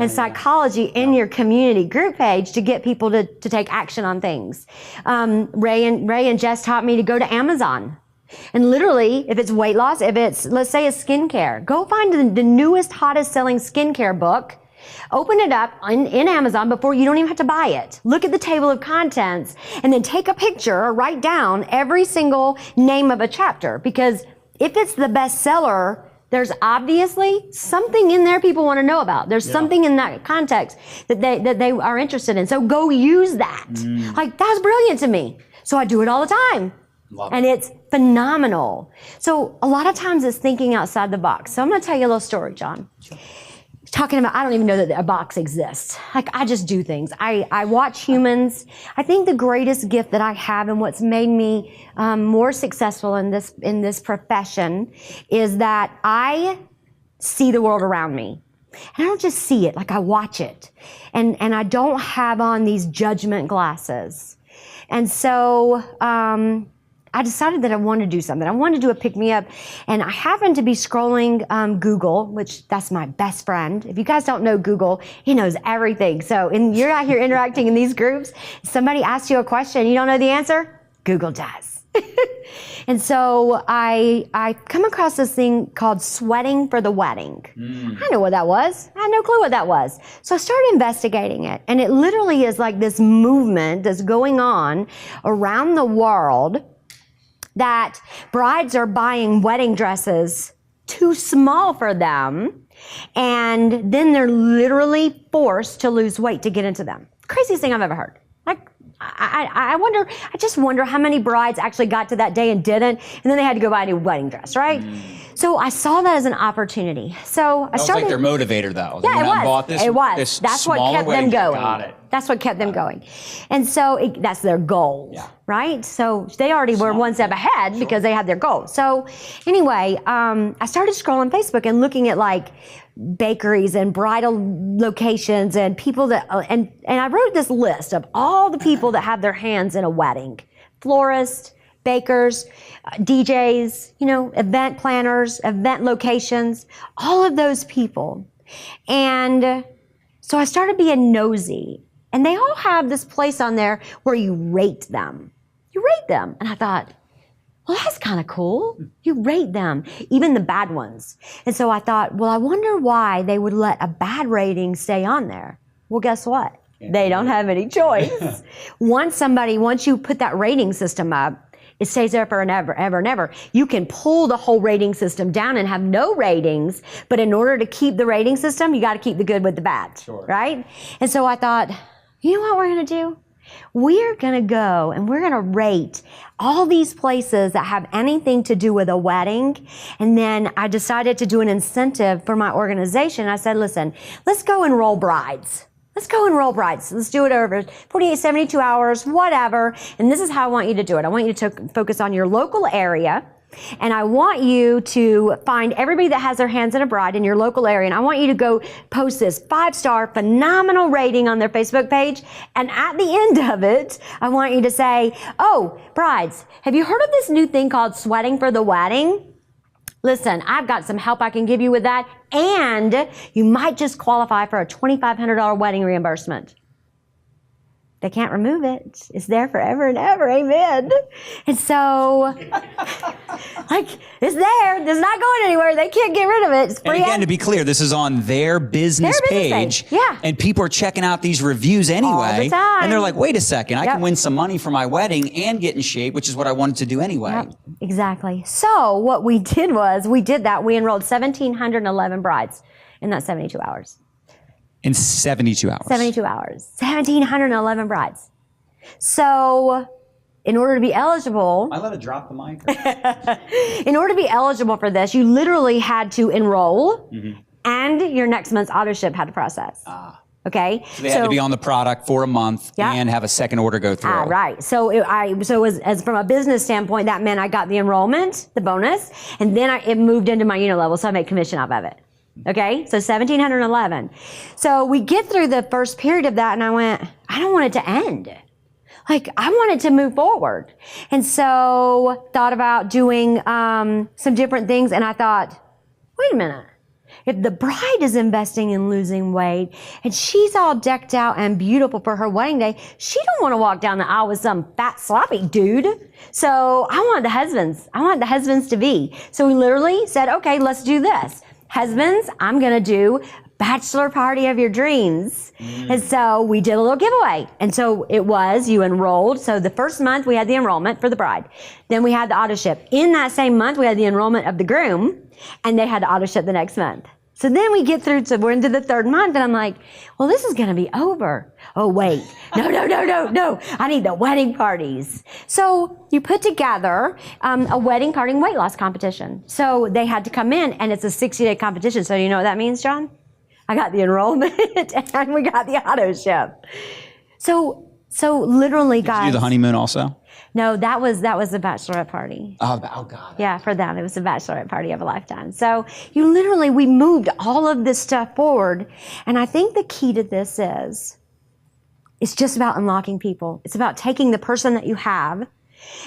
psychology in your community group page to get people to take action on things? Ray and Jess taught me to go to Amazon. And literally, if it's weight loss, if it's, let's say it's skincare, go find the newest, hottest selling skincare book, open it up in Amazon before, you don't even have to buy it. Look at the table of contents, and then take a picture or write down every single name of a chapter. Because if it's the bestseller, there's obviously something in there people want to know about. There's something in that context that they are interested in. So go use that. Like, that's brilliant to me. So I do it all the time. And it's phenomenal. So a lot of times it's thinking outside the box. So I'm going to tell you a little story, John. Sure. talking about, I don't even know that a box exists. Like, I just do things. I watch humans. I think the greatest gift that I have and what's made me more successful in this profession is that I see the world around me. And I don't just see it, like I watch it. And I don't have on these judgment glasses. And so I decided that I wanted to do something. I wanted to do a pick-me-up. And I happened to be scrolling Google, which that's my best friend. If you guys don't know Google, he knows everything. So you're out here interacting in these groups. Somebody asks you a question, you don't know the answer? Google does. And so I come across this thing called sweating for the wedding. I know what that was. I had no clue what that was. So I started investigating it. And it literally is like this movement that's going on around the world that brides are buying wedding dresses too small for them. And then they're literally forced to lose weight to get into them. Craziest thing I've ever heard. Like, I just wonder how many brides actually got to that day and didn't, and then they had to go buy a new wedding dress, right? So I saw that as an opportunity. So I started. That was like their motivator, though. Yeah, it was. It was. That's what kept them going. Got it. That's what kept them going. And so that's their goal, right? So they already were one step ahead because they had their goal. So anyway, I started scrolling Facebook and looking at like bakeries and bridal locations and people that, and I wrote this list of all the people that have their hands in a wedding. Florists, bakers, DJs, event planners, event locations, all of those people. And so I started being nosy. And they all have this place on there where you rate them. You rate them. And I thought, well, that's kind of cool. You rate them, even the bad ones. And so I thought, well, I wonder why they would let a bad rating stay on there. Well, guess what? They don't have any choice. Once you put that rating system up, it stays there for ever and ever. You can pull the whole rating system down and have no ratings, but in order to keep the rating system, you got to keep the good with the bad, right? And so I thought, you know what we're going to do? We're going to go and we're going to rate all these places that have anything to do with a wedding. And then I decided to do an incentive for my organization. I said, listen, let's go enroll brides. Let's go enroll brides. Let's do it over 48, 72 hours, whatever. And this is how I want you to do it. I want you to focus on your local area. And I want you to find everybody that has their hands in a bride in your local area. And I want you to go post this 5-star phenomenal rating on their Facebook page. And at the end of it, I want you to say, oh, brides, have you heard of this new thing called sweating for the wedding? Listen, I've got some help I can give you with that. And you might just qualify for a $2,500 wedding reimbursement. They can't remove it. It's there forever and ever. Amen. And so, like, it's there. It's not going anywhere. They can't get rid of it. It's free. And again, to be clear, this is on their business page. Yeah. And people are checking out these reviews anyway. All the time. And they're like, wait a second, I can win some money for my wedding and get in shape, which is what I wanted to do anyway. Yep, exactly. So what we did was, we enrolled 1,711 brides in that 72 hours. In 72 hours. 72 hours. 1,711 brides. So, in order to be eligible... I let it drop the mic. In order to be eligible for this, you literally had to enroll, and your next month's auto ship had to process. Okay? So they had to be on the product for a month and have a second order go through. Right. So as from a business standpoint, that meant I got the enrollment, the bonus, and then it moved into my unit level, so I made commission off of it. Okay, so 1,711. So we get through the first period of that, and I went, I don't want it to end. Like, I want it to move forward. And so thought about doing some different things, and I thought, wait a minute. If the bride is investing in losing weight, and she's all decked out and beautiful for her wedding day, she don't want to walk down the aisle with some fat, sloppy dude. So I want the husbands to be. So we literally said, okay, let's do this. Husbands, I'm going to do bachelor party of your dreams. And so we did a little giveaway. And so it was, you enrolled. So the first month we had the enrollment for the bride. Then we had the auto ship. In that same month, we had the enrollment of the groom, and they had the auto ship the next month. So then we get through we're into the third month, and I'm like, well, this is going to be over. Oh, wait. No. I need the wedding parties. So you put together a wedding party weight loss competition. So they had to come in, and it's a 60-day competition. So you know what that means, John? I got the enrollment and we got the auto ship. So literally, guys. Did you do the honeymoon also? No, that was a bachelorette party. Oh God. Yeah, for them, it was a bachelorette party of a lifetime. So we moved all of this stuff forward. And I think the key to this is, it's just about unlocking people. It's about taking the person that you have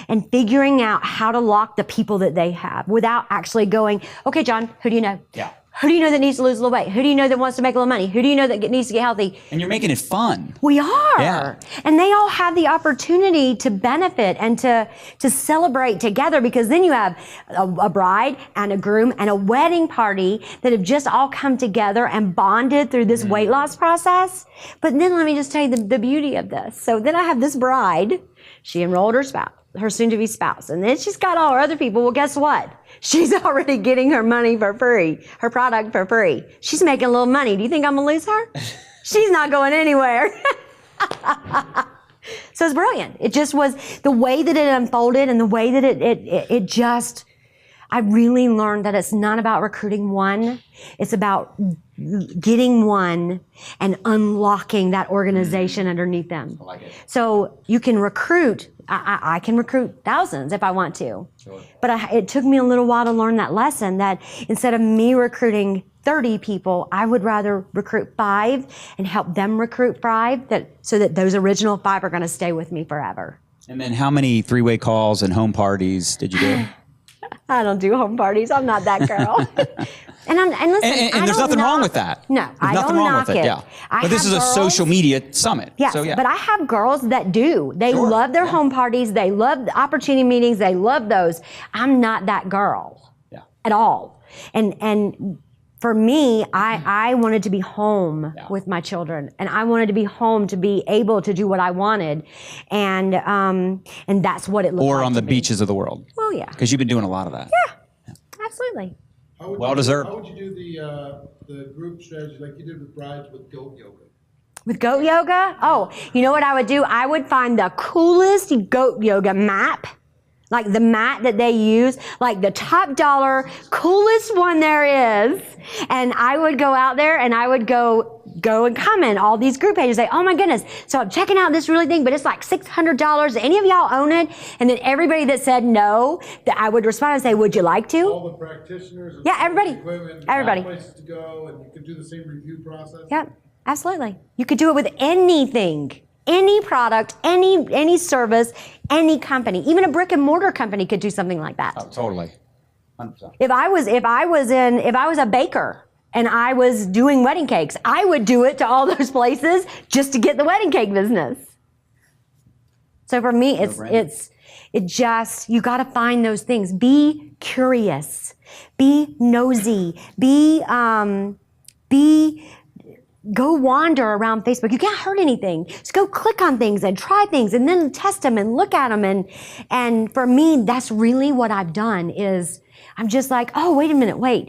and figuring out how to lock the people that they have without actually going, okay, John, who do you know? Yeah. Who do you know that needs to lose a little weight? Who do you know that wants to make a little money? Who do you know that needs to get healthy? And you're making it fun. We are. Yeah. And they all have the opportunity to benefit and to celebrate together, because then you have a bride and a groom and a wedding party that have just all come together and bonded through this weight loss process. But then let me just tell you the beauty of this. So then I have this bride. She enrolled her soon-to-be spouse, and then she's got all her other people. Well, guess what? She's already getting her money for free, her product for free. She's making a little money. Do you think I'm gonna lose her? She's not going anywhere. So it's brilliant. It just was the way that it unfolded, and the way that it just, I really learned that it's not about recruiting one. It's about getting one and unlocking that organization underneath them. I like it. So you can recruit. I can recruit thousands if I want to. Sure. But it took me a little while to learn that lesson, that instead of me recruiting 30 people, I would rather recruit 5 and help them recruit 5, so that those original 5 are going to stay with me forever. And then how many 3-way calls and home parties did you do? I don't do home parties. I'm not that girl. And listen, and there's nothing wrong with that. No, there's nothing wrong with it. Yeah. But this is a social media summit. Yes, so, yeah. but I have girls that do. They Sure. love their home parties. They love the opportunity meetings. They love those. I'm not that girl at all. And for me, I wanted to be home with my children, and I wanted to be home to be able to do what I wanted, and that's what it looked like. Or on the to me. beaches of the world. Well, yeah. Because you've been doing a lot of that. Yeah, absolutely. Well deserved. How would you do the group strategy like you did with brides with goat yoga? With goat yoga? Oh, you know what I would do? I would find the coolest goat yoga map, like the mat that they use, like the top dollar, coolest one there is. And I would go out there and I would go and comment all these group pages, say, oh my goodness, so I'm checking out this really thing, but it's like $600. Any of y'all own it? And then everybody that said no, that I would respond and say, would you like to? All the practitioners. And Yeah, everybody. Equipment, Everybody. Places to go, and you could do the same review process. Yep, absolutely. You could do it with anything. Any product, any service, any company, even a brick and mortar company could do something like that. Oh, totally. 100%. If I was a baker and I was doing wedding cakes, I would do it to all those places just to get the wedding cake business. So for me, you got to find those things. Be curious, be nosy, go wander around Facebook. You can't hurt anything. Just go click on things and try things and then test them and look at them. And for me, that's really what I've done is I'm just like, oh, wait a minute, why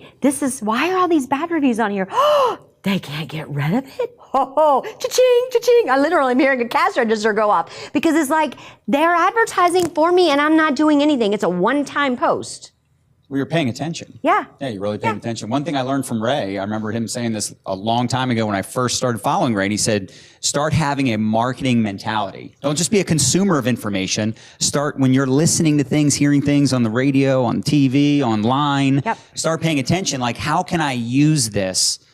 are all these bad reviews on here? Oh, they can't get rid of it? Oh, cha-ching, cha-ching. I literally am hearing a cash register go off because it's like they're advertising for me and I'm not doing anything. It's a one-time post. Well, you're paying attention. Yeah. Yeah, you're really paying attention. One thing I learned from Ray, I remember him saying this a long time ago when I first started following Ray, and he said, start having a marketing mentality. Don't just be a consumer of information. Start when you're listening to things, hearing things on the radio, on TV, online. Yep. Start paying attention. Like, how can I use this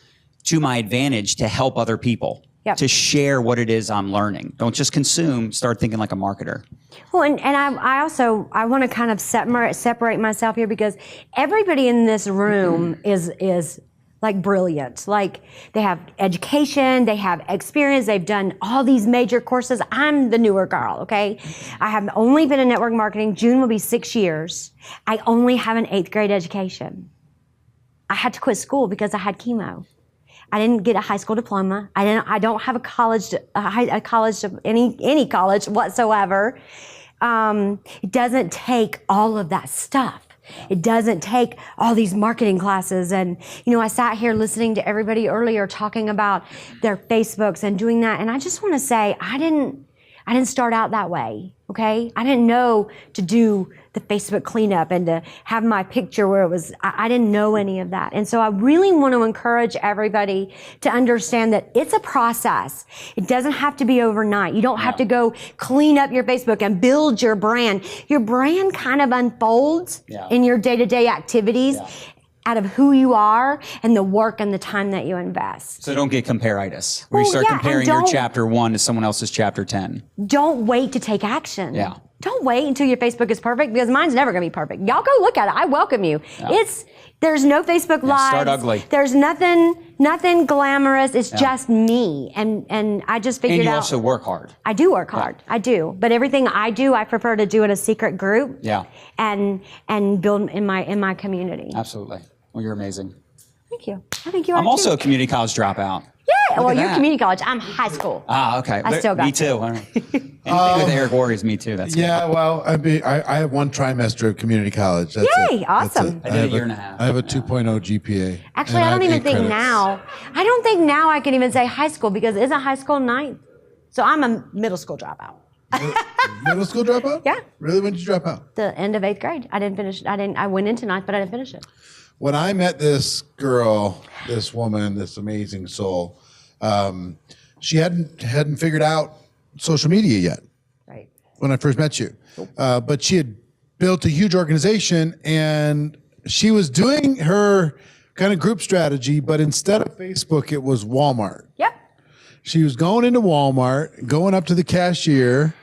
to my advantage to help other people? Yep. To share what it is I'm learning. Don't just consume, start thinking like a marketer. Well, and I also want to kind of separate myself here because everybody in this room is like brilliant. Like they have education, they have experience, they've done all these major courses. I'm the newer girl, okay? I have only been in network marketing. June will be 6 years. I only have an 8th grade education. I had to quit school because I had chemo. I didn't get a high school diploma. I don't have any college whatsoever. It doesn't take all of that stuff. It doesn't take all these marketing classes. And, I sat here listening to everybody earlier talking about their Facebooks and doing that. And I just want to say, I didn't I didn't start out that way, okay? I didn't know to do the Facebook cleanup and to have my picture where it was, I didn't know any of that. And so I really want to encourage everybody to understand that it's a process. It doesn't have to be overnight. You don't have to go clean up your Facebook and build your brand. Your brand kind of unfolds in your day-to-day activities out of who you are and the work and the time that you invest. So don't get comparitis. Where you start comparing your chapter 1 to someone else's chapter 10. Don't wait to take action. Yeah. Don't wait until your Facebook is perfect, because mine's never going to be perfect. Y'all go look at it. I welcome you. Yeah. There's no Facebook Lives. Start ugly. There's nothing glamorous. It's just me. And I just figured out. And you also work hard. I do work hard. I do. But everything I do, I prefer to do in a secret group. Yeah. And build in my community. Absolutely. Well, you're amazing. Thank you. I think you are. I'm also too. a community college dropout. Yeah. Well, you're community college. I'm high school. Ah, okay. I still got me too. Anything with Eric Warriors, me too. That's good. Well, I have one trimester of community college. That's Yay! Awesome. I did a year and a half. I have a 2.0 GPA. Actually, I don't even think now. I don't think now I can even say high school, because isn't high school 9th? So I'm a middle school dropout. Middle school dropout? Yeah. Really? When did you drop out? The end of 8th grade. I didn't finish. I went into 9th, but I didn't finish it. When I met this girl, this woman, this amazing soul, she hadn't figured out social media yet. Right. When I first met you, but she had built a huge organization, and she was doing her kind of group strategy, but instead of Facebook, it was Walmart. Yep. She was going into Walmart, going up to the cashier.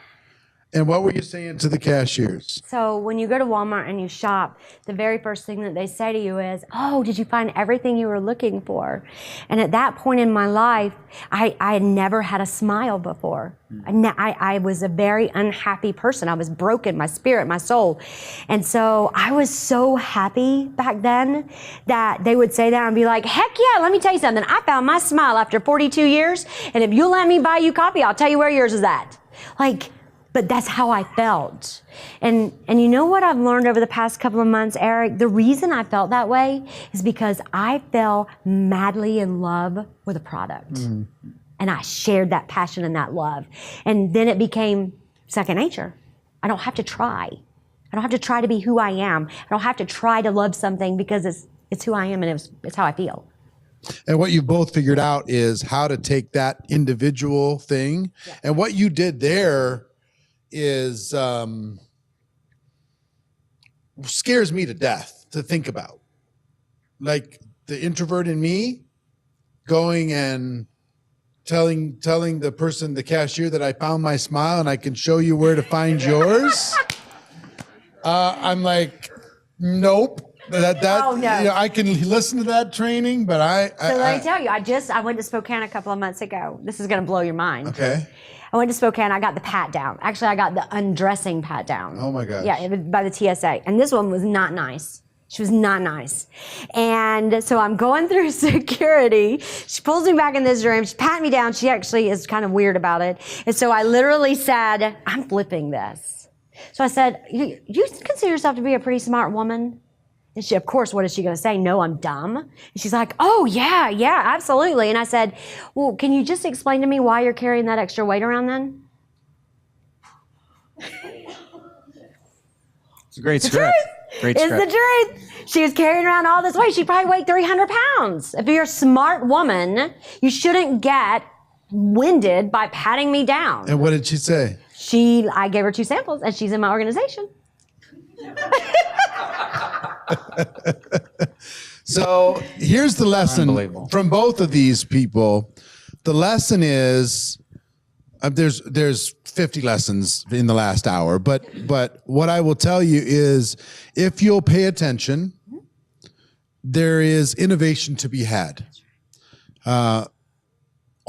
And what were you saying to the cashiers? So when you go to Walmart and you shop, the very first thing that they say to you is, "Oh, did you find everything you were looking for?" And at that point in my life, I had never had a smile before. I was a very unhappy person. I was broken, my spirit, my soul. And so I was so happy back then that they would say that and be like, "Heck yeah, let me tell you something. I found my smile after 42 years. And if you'll let me buy you coffee, I'll tell you where yours is at." But that's how I felt. And you know what I've learned over the past couple of months, Eric? The reason I felt that way is because I fell madly in love with a product. Mm. And I shared that passion and that love. And then it became second nature. I don't have to try. I don't have to try to be who I am. I don't have to try to love something, because it's who I am, and it's how I feel. And what you both figured out is how to take that individual thing. Yeah. And what you did there is scares me to death to think about. Like the introvert in me going and telling the person, the cashier, that I found my smile and I can show you where to find yours. I'm like, nope. Oh, no. I can listen to that training, but let me tell you, I went to Spokane a couple of months ago. This is going to blow your mind. Okay. I went to Spokane. I got the pat down. Actually, I got the undressing pat down. Oh my gosh. Yeah, it was by the TSA. And this one was not nice. She was not nice. And so I'm going through security. She pulls me back in this room. She's patting me down. She actually is kind of weird about it. And so I literally said, "I'm flipping this." So I said, you consider yourself to be a pretty smart woman? And she, of course, what is she going to say? "No, I'm dumb." And she's like, "Oh, yeah, absolutely." And I said, "Well, can you just explain to me why you're carrying that extra weight around then?" It's a great script. Great script. It's the truth. She was carrying around all this weight. She probably weighed 300 pounds. If you're a smart woman, you shouldn't get winded by patting me down. And what did she say? I gave her 2 samples, and she's in my organization. So here's the lesson from both of these people. The lesson is, there's 50 lessons in the last hour, but what I will tell you is, if you'll pay attention, there is innovation to be had.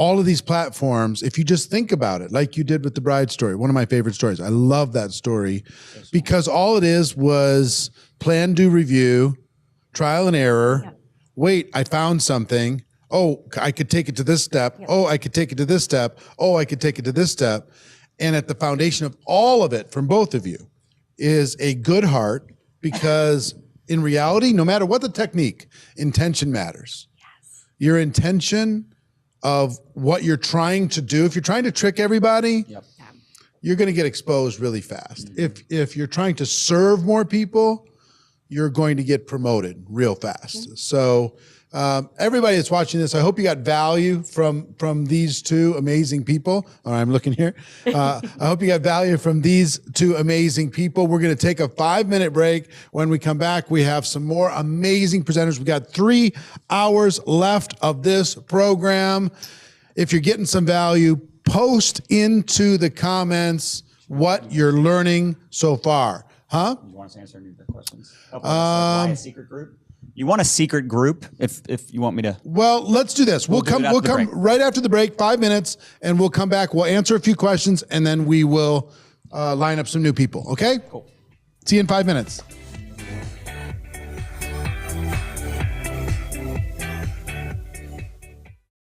All of these platforms, if you just think about it, like you did with the bride story, one of my favorite stories. I love that story because all it is was plan, do, review, trial and error. Yeah. Wait, I found something. Oh, I could take it to this step. Yep. Oh, I could take it to this step. Oh, I could take it to this step. And at the foundation of all of it from both of you is a good heart, because in reality, no matter what the technique, intention matters. Yes. Your intention of what you're trying to do. If you're trying to trick everybody, yep. you're going to get exposed really fast. If you're trying to serve more people, you're going to get promoted real fast. So everybody that's watching this, I hope you got value from these two amazing people. All right, I'm looking here. I hope you got value from these two amazing people. We're going to take a 5-minute break. When we come back, we have some more amazing presenters. We got 3 hours left of this program. If you're getting some value, post into the comments what you're learning so far. Huh? You want us to answer any of the questions? Why a secret group? You want a secret group? If you want me to. Well, let's do this. We'll come right after the break, 5 minutes, and we'll come back. We'll answer a few questions, and then we will line up some new people. Okay? Cool. See you in 5 minutes.